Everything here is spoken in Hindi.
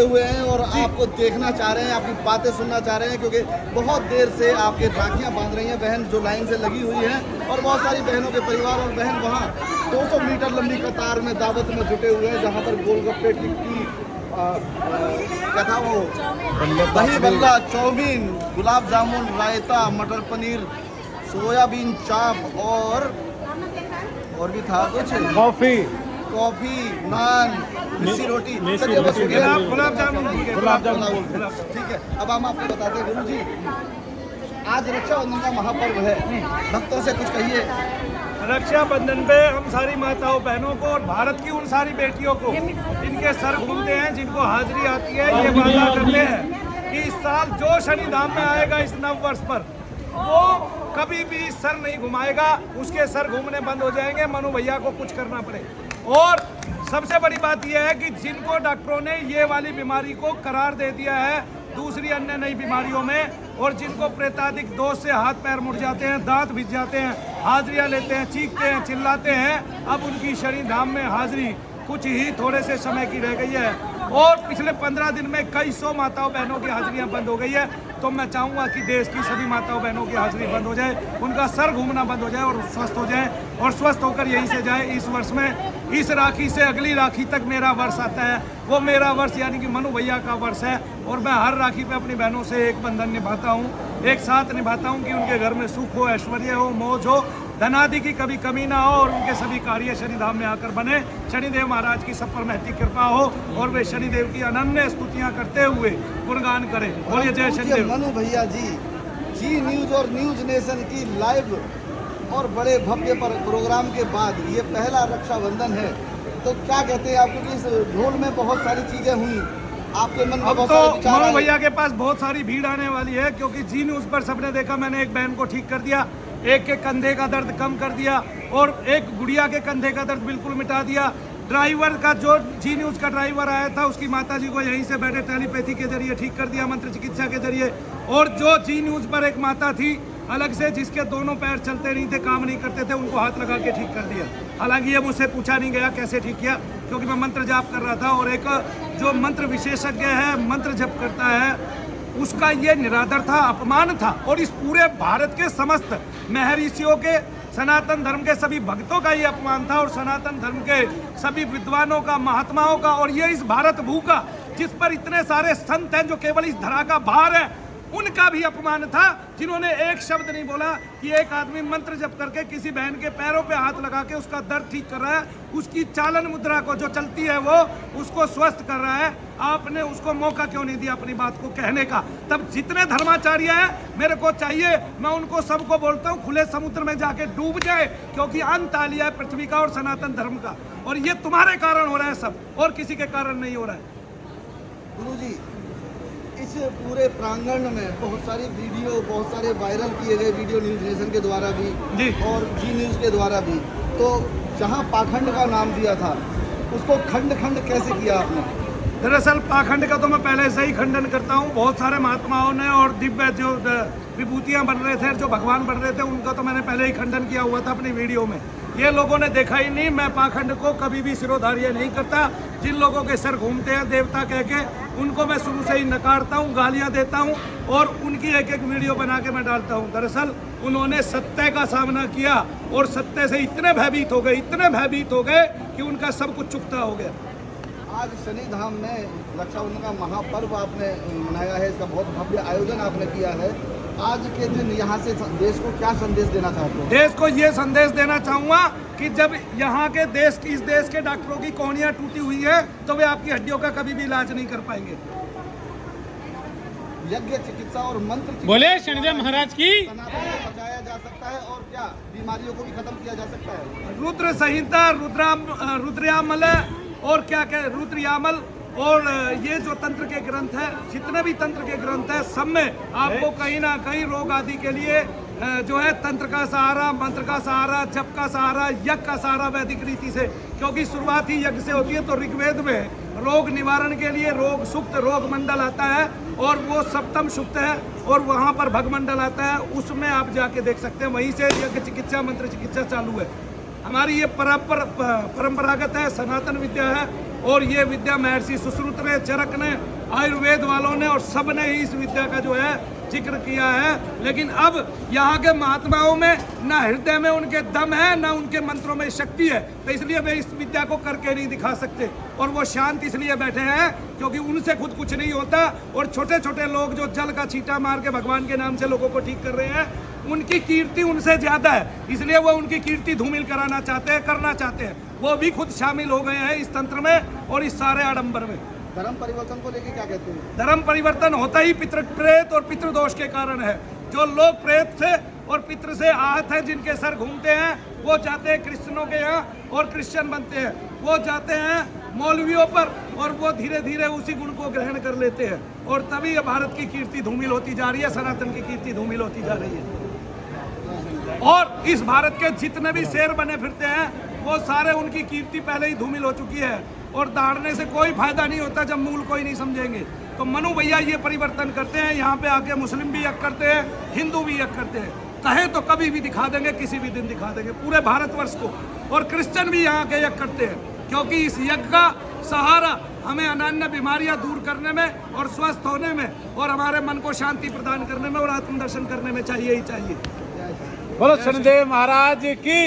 हुए हैं और आपको देखना चाह रहे हैं, आपकी बातें सुनना चाह रहे हैं, क्योंकि बहुत देर से आपके राखियां बांध रही हैं बहन जो लाइन से लगी हुई हैं, और बहुत सारी बहनों के परिवार और बहन वहां 200 मीटर लंबी कतार में दावत में जुटे हुए हैं, जहां पर गोलगप्पे, टिक्की, क्या था वो, दही बल्ला, चाउमीन, गुलाब जामुन, रायता, मटर पनीर, सोयाबीन चाप और भी था कुछ, कॉफी, नान, मिस्सी रोटी, गुलाब जामुन। ठीक है, अब हम आपको बताते हैं गुरु जी, आज रक्षाबंधन का महापर्व है, भक्तों से कुछ कहिए। रक्षाबंधन पे हम सारी माताओं बहनों को और भारत की उन सारी बेटियों को जिनके सर घूमते हैं, जिनको हाजिरी आती है, ये वादा करते हैं कि इस साल जो शनिधाम में आएगा इस नव वर्ष पर, वो कभी भी सर नहीं घुमाएगा, उसके सर घूमने बंद हो जाएंगे, मनु भैया को कुछ करना पड़े। और सबसे बड़ी बात यह है कि जिनको डॉक्टरों ने ये वाली बीमारी को करार दे दिया है दूसरी अन्य नई बीमारियों में, और जिनको प्रेतादिक दोष से हाथ पैर मुड़ जाते हैं, दांत भिज जाते हैं, हाजिरियां लेते हैं, चीखते हैं, चिल्लाते हैं, अब उनकी शनिधाम में हाजिरी कुछ ही थोड़े से समय की रह गई है। और पिछले 15 दिन में कई सौ माताओं बहनों की हाजिरियां बंद हो गई है। तो मैं चाहूँगा कि देश की सभी माताओं बहनों की हाजिरी बंद हो जाए, उनका सर घूमना बंद हो जाए और स्वस्थ हो जाए, और स्वस्थ होकर यहीं से जाए। इस वर्ष में, इस राखी से अगली राखी तक मेरा वर्ष आता है, वो मेरा वर्ष यानी कि मनु भैया का वर्ष है, और मैं हर राखी पे अपनी बहनों से एक बंधन निभाता हूँ, एक साथ निभाता हूँ कि उनके घर में सुख हो, ऐश्वर्य हो, मौज हो, धनादि की कभी कमी ना हो, और उनके सभी कार्य शनिधाम में आकर बने। शनिदेव महाराज की सब पर महती कृपा हो, और वे शनिदेव की अनन्य स्तुतियां करते हुए गुणगान करें। बोलिए जय शनिदेव। मनु भैया जी न्यूज और न्यूज नेशन की लाइव और बड़े भव्य प्रोग्राम के बाद ये पहला रक्षाबंधन है, तो क्या कहते हैं आप, क्योंकि इस ढोल में बहुत सारी चीजें हुई, आपके मन में बहुत सारे विचार आए। मनु भैया के पास बहुत सारी भीड़ आने वाली है, क्योंकि जी न्यूज पर सबने देखा, मैंने एक बहन को ठीक कर दिया, एक के कंधे का दर्द कम कर दिया, और एक गुड़िया के कंधे का दर्द बिल्कुल मिटा दिया। ड्राइवर का, जो जी न्यूज का ड्राइवर आया था, उसकी माताजी को यहीं से बैठे टेलीपैथी के जरिए ठीक कर दिया, मंत्र चिकित्सा के जरिए। और जो जी न्यूज पर एक माता थी अलग से, जिसके दोनों पैर चलते नहीं थे, काम नहीं करते थे, उनको हाथ लगा के ठीक कर दिया। हालांकि ये मुझसे पूछा नहीं गया कैसे ठीक किया, क्योंकि मैं मंत्र जाप कर रहा था, और एक जो मंत्र विशेषज्ञ है, मंत्र जप करता है, उसका ये निरादर था, अपमान था, और इस पूरे भारत के समस्त महर्षियों के, सनातन धर्म के सभी भक्तों का ये अपमान था, और सनातन धर्म के सभी विद्वानों का, महात्माओं का, और ये इस भारत भू का, जिस पर इतने सारे संत हैं जो केवल इस धरा का भार है, उनका भी अपमान था, जिन्होंने एक शब्द नहीं बोला कि एक आदमी मंत्र जप करके किसी बहन के पैरों पे हाथ लगा के उसका दर्द ठीक कर रहा है, उसकी चालन मुद्रा को जो चलती है वो उसको स्वस्थ कर रहा है। आपने उसको मौका क्यों नहीं दिया अपनी बात को कहने का? तब जितने धर्माचार्य हैं, मेरे को चाहिए, मैं उनको सबको बोलता हूँ, खुले समुद्र में जाके डूब जाए, क्योंकि अंत आ लिया है पृथ्वी का और सनातन धर्म का, और ये तुम्हारे कारण हो रहा है सब, और किसी के कारण नहीं हो रहा है। गुरु जी, इस पूरे प्रांगण में बहुत सारी वीडियो, बहुत सारे वायरल किए गए वीडियो न्यूज नेशन के द्वारा भी जी, और जी न्यूज के द्वारा भी, तो जहां पाखंड का नाम दिया था, उसको खंड खंड कैसे किया आपने? दरअसल पाखंड का तो मैं पहले से ही खंडन करता हूँ। बहुत सारे महात्माओं ने और दिव्य जो विभूतियाँ बन रहे थे, जो भगवान बन रहे थे, उनका तो मैंने पहले ही खंडन किया हुआ था अपनी वीडियो में। ये लोगों ने देखा ही नहीं। मैं पाखंड को कभी भी सिरोधार्य नहीं करता। जिन लोगों के सर घूमते हैं देवता कह के, उनको मैं शुरू से ही नकारता हूँ, गालियाँ देता हूँ, और उनकी एक एक वीडियो बना के मैं डालता हूँ। दरअसल उन्होंने सत्य का सामना किया, और सत्य से इतने भयभीत हो गए, इतने भयभीत हो गए कि उनका सब कुछ चुकता हो गया। आज शनिधाम में रक्षाबंधन का महापर्व आपने मनाया है, इसका बहुत भव्य आयोजन आपने किया है। आज के दिन यहाँ से देश को क्या संदेश देना चाहते हो? देश को ये संदेश देना चाहूँगा कि जब यहाँ के इस देश के डॉक्टरों की कोहनियाँ टूटी हुई है, तो वे आपकी हड्डियों का कभी भी इलाज नहीं कर पाएंगे। यज्ञ चिकित्सा और मंत्र बोले शनिदेव महाराज की बचाया जा सकता है, और क्या बीमारियों को भी खत्म किया जा सकता है? रुद्र संहिता, रुद्रयामल, और क्या रुद्र यामल, और ये जो तंत्र के ग्रंथ है, जितने भी तंत्र के ग्रंथ है, सब में आपको कहीं ना कहीं रोग आदि के लिए जो है तंत्र का सहारा, मंत्र का सहारा, जप का सहारा, यज्ञ का सहारा, वैदिक रीति से, क्योंकि शुरुआत ही यज्ञ से होती है। तो ऋग्वेद में रोग निवारण के लिए रोग सुक्त, रोग मंडल आता है, और वो सप्तम सुक्त है, और वहाँ पर भगमंडल आता है, उसमें आप जाके देख सकते हैं। वहीं से यज्ञ चिकित्सा, मंत्र चिकित्सा चालू है। हमारी ये परंपरागत है, सनातन विद्या है, और ये विद्या महर्षि सुश्रुत ने, चरक ने, आयुर्वेद वालों ने और सब ने ही इस विद्या का जो है जिक्र किया है। लेकिन अब यहाँ के महात्माओं में ना हृदय में उनके दम है, ना उनके मंत्रों में शक्ति है, तो इसलिए वे इस विद्या को करके नहीं दिखा सकते। और वो शांत इसलिए बैठे हैं क्योंकि उनसे खुद कुछ नहीं होता। और छोटे छोटे लोग जो जल का छींटा मार के भगवान के नाम से लोगों को ठीक कर रहे हैं, उनकी कीर्ति उनसे ज्यादा है, इसलिए वो उनकी कीर्ति धूमिल कराना चाहते हैं, करना चाहते हैं। वो भी खुद शामिल हो गए हैं इस तंत्र में और इस सारे आडंबर में। धर्म परिवर्तन को लेके क्या कहते हैं? धर्म परिवर्तन होता ही पितृ प्रेत और पितृदोष के कारण है। जो लोग प्रेत से और पितृ से आहत हैं, जिनके सर घूमते हैं, वो जाते हैं क्रिश्चियनों के यहाँ और क्रिश्चियन बनते हैं। वो जाते हैं मौलवियों पर और वो धीरे धीरे उसी गुण को ग्रहण कर लेते हैं। और तभी ये भारत की कीर्ति धूमिल होती जा रही है, सनातन की कीर्ति धूमिल होती जा रही है। और इस भारत के जितने भी शेर बने फिरते हैं, वो सारे उनकी कीर्ति पहले ही धूमिल हो चुकी है। और दाढ़ने से कोई फायदा नहीं होता जब मूल कोई नहीं समझेंगे। तो मनु भैया ये परिवर्तन करते हैं, यहाँ पे आके मुस्लिम भी यज्ञ करते हैं, हिंदू भी यज्ञ करते हैं। कहें तो कभी भी दिखा देंगे, किसी भी दिन दिखा देंगे पूरे भारतवर्ष को। और क्रिश्चियन भी यहाँ के यज्ञ करते हैं, क्योंकि इस यज्ञ का सहारा हमें अनन्य बीमारियां दूर करने में और स्वस्थ होने में और हमारे मन को शांति प्रदान करने में और आत्मदर्शन करने में चाहिए ही चाहिए। बोलो शनिदेव महाराज की।